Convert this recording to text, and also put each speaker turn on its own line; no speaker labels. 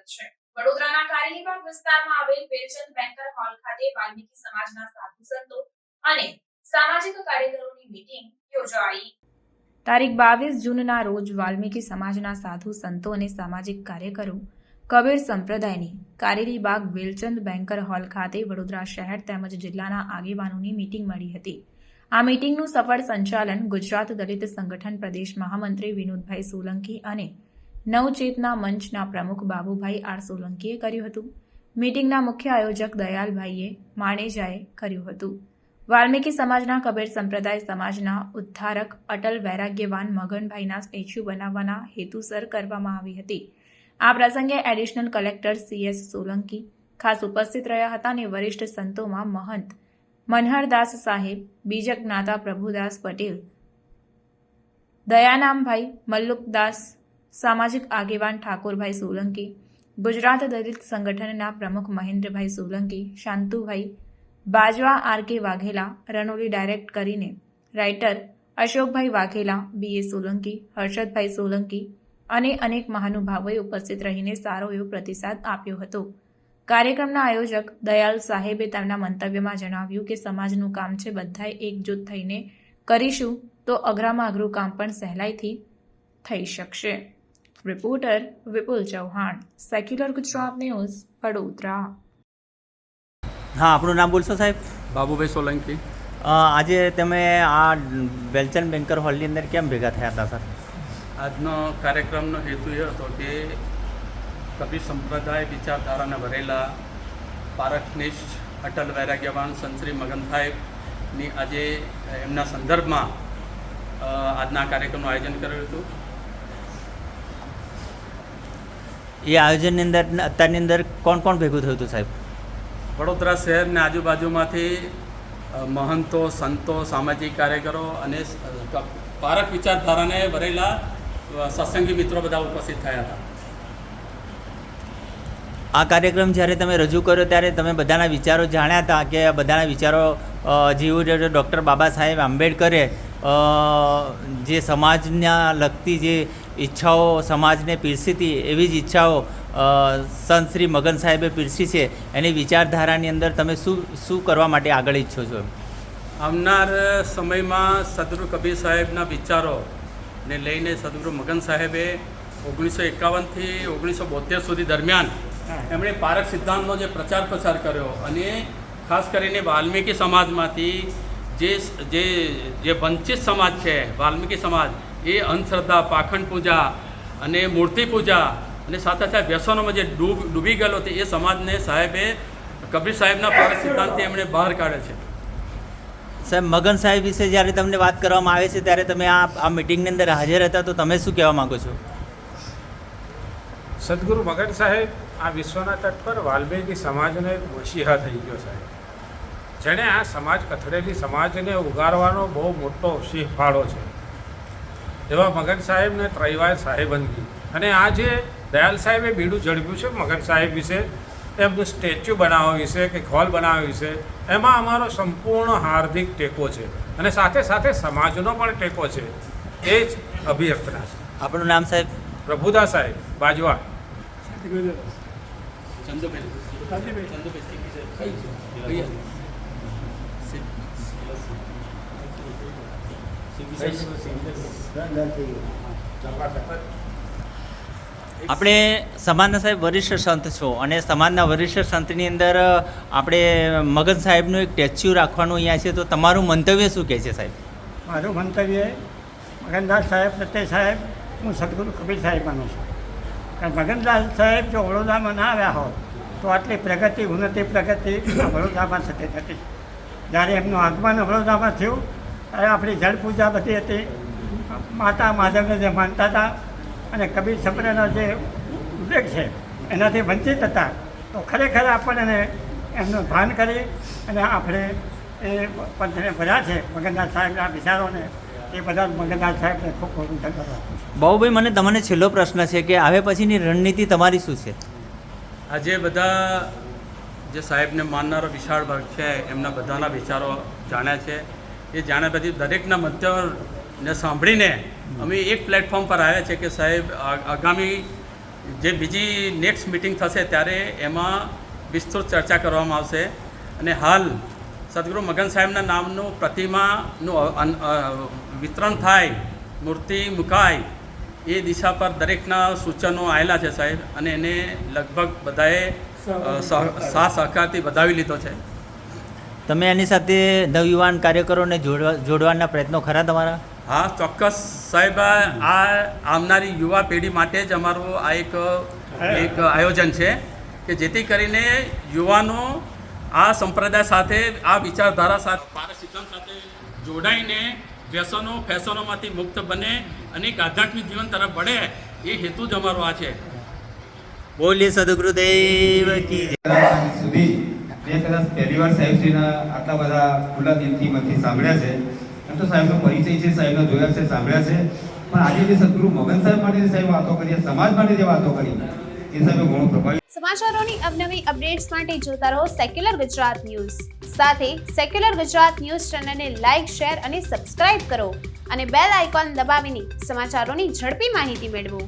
સ્વાગત છે। વડોદરાના કારેલીબાગ વિસ્તારમાં આવેલ વેલચંદ બેન્કર હોલ ખાતે વાલ્મીકી સમાજના સાધુ સંતો અને સામાજિક કાર્યકરોની મીટિંગ યોજાઈ। તારીખ 22 જૂનના રોજ વાલ્મીકી સમાજના સાધુ સંતો અને સામાજિક કાર્યકરો કબીર સંપ્રદાયની કારેલીબાગ વેલચંદ બેન્કર હોલ ખાતે વડોદરા શહેર તેમજ જિલ્લાના આગેવાનોની મીટિંગ મળી હતી। આ મીટિંગનું સફળ સંચાલન ગુજરાત દલિત સંગઠન પ્રદેશ મહામંત્રી વિનોદભાઈ સોલંકી અને નવચેતના મંચના પ્રમુખ બાબુભાઈ આર સોલંકીએ કર્યું હતું। મીટિંગના મુખ્ય આયોજક દયાલભાઈએ માણેજાએ કર્યું હતું। વાલ્મીકી સમાજના કબીર સંપ્રદાય સમાજના ઉદ્ધારક અટલ વૈરાગ્યવાન મગનભાઈના સ્ટેચ્યુ બનાવવાના હેતુસર કરવામાં આવી હતી। આ પ્રસંગે એડિશનલ કલેક્ટર CS સોલંકી ખાસ ઉપસ્થિત રહ્યા હતા અને વરિષ્ઠ સંતોમાં મહંત મનહરદાસ સાહેબ, બીજક જ્ઞાતા પ્રભુદાસ પટેલ, દયાનામભાઈ મલ્લુકદાસ, સામાજિક આગેવાન ઠાકોરભાઈ સોલંકી, ગુજરાત દલિત સંગઠનના પ્રમુખ મહેન્દ્રભાઈ સોલંકી, શાંતુભાઈ બાજવા, RK વાઘેલા, રનોલી ડાયરેક્ટ કરીને રાઇટર અશોકભાઈ વાઘેલા, BA સોલંકી, હર્ષદભાઈ સોલંકી અને અનેક મહાનુભાવોએ ઉપસ્થિત રહીને સારો એવો પ્રતિસાદ આપ્યો હતો। કાર્યક્રમના આયોજક દયાલ સાહેબે તેમના મંતવ્યમાં જણાવ્યું કે સમાજનું કામ છે, બધાએ એકજૂથ થઈને કરીશું તો અઘરામાં અઘરું કામ પણ સહેલાઈથી થઈ શકશે। રિપોર્ટર વિપુલ ચૌહાણ, સેક્યુલર ગુજરાત ન્યૂઝ, વડોદરા।
હા, આપણું નામ બોલશો સાહેબ?
બાબુભાઈ સોલંકી।
આજે તમે આ વેલચંદ બેન્કર હોલની અંદર કેમ ભેગા થયા હતા સર?
આજનો કાર્યક્રમનો હેતુ એ હતો કે કબીર સંપ્રદાય વિચારધારાને ભરેલા પારખનિષ્ઠ અટલ વૈરાગ્યવાન સંત શ્રી મગનભાઈની આજે એમના સંદર્ભમાં આજના કાર્યક્રમનું આયોજન કરેલું હતું।
એ આયોજનની અંદર અત્યારની અંદર કોણ કોણ ભેગું થયું હતું સાહેબ?
વડોદરા શહેરને આજુબાજુમાંથી મહંતો, સંતો, સામાજિક કાર્યકરો અને પારખ વિચારધારાને ભરેલા સત્સંગી મિત્રો બધા ઉપસ્થિત થયા હતા।
આ કાર્યક્રમ જ્યારે તમે રજૂ કર્યો ત્યારે તમે બધાના વિચારો જાણ્યા હતા કે બધાના વિચારો જેવું ડૉક્ટર બાબા સાહેબ આંબેડકરે જે સમાજના લગતી જે ઈચ્છાઓ સમાજને પીરસી હતી એવી જ ઈચ્છાઓ સંત શ્રી મગન સાહેબે પીરસી છે, એની વિચારધારાની અંદર તમે શું કરવા માટે આગળ ઈચ્છો છો?
આવનાર સમયમાં સદગુરુ કબીર સાહેબના વિચારોને લઈને સદગુરુ મગન સાહેબે 1951થી 1972 સુધી દરમિયાન એમણે પારખ સિદ્ધાંતનો જે પ્રચાર પ્રસાર કર્યો અને ખાસ કરીને વાલ્મીકી સમાજમાંથી જે વંચિત સમાજ છે વાલ્મીકી સમાજ, એ અંધશ્રદ્ધા, પાખંડ પૂજા અને મૂર્તિ પૂજા અને સાથે સાથે વ્યસનોમાં જે ડૂબી ગયેલો હતો એ સમાજને સાહેબે કબીર સાહેબના પારખ સિદ્ધાંતથી એમણે બહાર કાઢે છે।
સાહેબ, મગન સાહેબ વિશે જ્યારે તમને વાત કરવામાં આવે છે ત્યારે તમે આ મિટિંગની અંદર હાજર હતા, તો તમે શું કહેવા માગો છો?
સદગુરુ મગન સાહેબ આ વિશ્વના તટ પર વાલ્મીકી સમાજનો એક મસીહા થઈ ગયો સાહેબ, જેણે આ સમાજ કથળેલી સમાજને ઉગારવાનો બહુ મોટો સિંહ ફાળો છે। એવા મગન સાહેબને ત્રયવાર સાહેબંદગી અને આ જે દયાલ સાહેબે બીડું ઝડપ્યું છે મગન સાહેબ વિશે, એમનું સ્ટેચ્યુ બનાવવા વિશે કે હોલ બનાવવા વિશે, એમાં અમારો સંપૂર્ણ હાર્દિક ટેકો છે અને સાથે સાથે સમાજનો પણ ટેકો છે। એ જ અભિયર્થના છે।
આપણું નામ સાહેબ?
પ્રભુદાસ સાહેબ બાજવા।
આપણે સમાજના સાહેબ વરિષ્ઠ સંત છો અને સમાજના વરિષ્ઠ સંતની અંદર આપણે મગન સાહેબનું એક સ્ટેચ્યુ રાખવાનું અહીંયા છે, તો તમારું મંતવ્ય શું કહે છે સાહેબ?
મારું મંતવ્ય મગનદાસ સાહેબ પ્રત્યે સાહેબ હું સદગુરુ કબીર સાહેબ માનું છું, કારણ મગનદાસ સાહેબ જો વડોદરામાં ના આવ્યા હોત તો આટલી પ્રગતિ પ્રગતિ વડોદરામાં થતી હતી। જ્યારે એમનું આગમન વડોદરામાં થયું ત્યારે આપણી જળ પૂજા બધી હતી, માતા માધવને જે માનતા હતા અને કબીર સંપ્રદાયનો જે ઉલ્લેખ છે એનાથી વંચિત હતા, તો ખરેખર આપણને એમનું ભાન કરી અને આપણે એ પંથને ભર્યા છે મગનદાસ સાહેબના વિચારોને, એ બધા મગનદાસ સાહેબને ખૂબ ખૂબ ધન્યવાદ આપું છું।
બાબુભાઈ, મને તમને છેલ્લો પ્રશ્ન છે કે હવે પછીની રણનીતિ તમારી શું છે?
આજે બધા જે સાહેબને માનનારો વિશાળ વર્ગ છે એમના બધાના વિચારો જાણ્યા છે। એ જાણ્યા પછી દરેકના મંતવ્યને સાંભળીને અમે એક પ્લેટફોર્મ પર આવ્યા છે કે સાહેબ આગામી જે બીજી નેક્સ્ટ મિટિંગ થશે ત્યારે એમાં વિસ્તૃત ચર્ચા કરવામાં આવશે. અને હાલ સદગુરુ મગન સાહેબના નામનું પ્રતિમાનું વિતરણ થાય, મૂર્તિ મુકાય એ દિશા પર દરેકના સૂચનો આવેલા છે સાહેબ, અને એને લગભગ બધાએ સાથ સહકારથી વધાવી લીધો છે.
તમે એની સાથે નવયુવાન કાર્યકરોને જોડવાના પ્રયત્નો ખરા તમારા?
હા, ચોક્કસ સાહેબ. આ આવનારી યુવા પેઢી માટે જ અમારું આ એક આયોજન છે કે જેથી કરીને યુવાનો આ સંપ્રદાય સાથે, આ વિચારધારા સાથે, પારક સિદ્ધાંત સાથે જોડાઈને વ્યસનો ફેશનોમાંથી મુક્ત બને અને એક આધ્યાત્મિક જીવન તરફ बढ़े, એ હેતુ જ અમારો આ છે.
બોલીએ સદગુરુદેવ કી જય.
સુધી મેં કદાચ પહેલી વાર સાહેબશ્રીના આટલા બધા ખુલ્લા દિલથી મનથી સાંભળ્યા છે. એમ તો સાહેબનો પરિચય છે, સાહેબને જોયા છે, સાંભળ્યા છે, પણ આજે જે સદગુરુ મગન સાહેબ માટે જે સાહેબ વાતો કરી, સમાજ માટે જે વાતો કરી, એ સાહેબે ઘણો પ્રભાવિત.
સમાચારોની અવનવી અપડેટ્સ માટે જોતા રહો સેક્યુલર ગુજરાત ન્યૂઝ. સાથે સેક્યુલર ગુજરાત ન્યૂઝ ચેનલને લાઇક, શેર અને સબસ્ક્રાઇબ કરો અને બેલ આઇકોન દબાવીને સમાચારોની ઝડપી માહિતી મેળવો.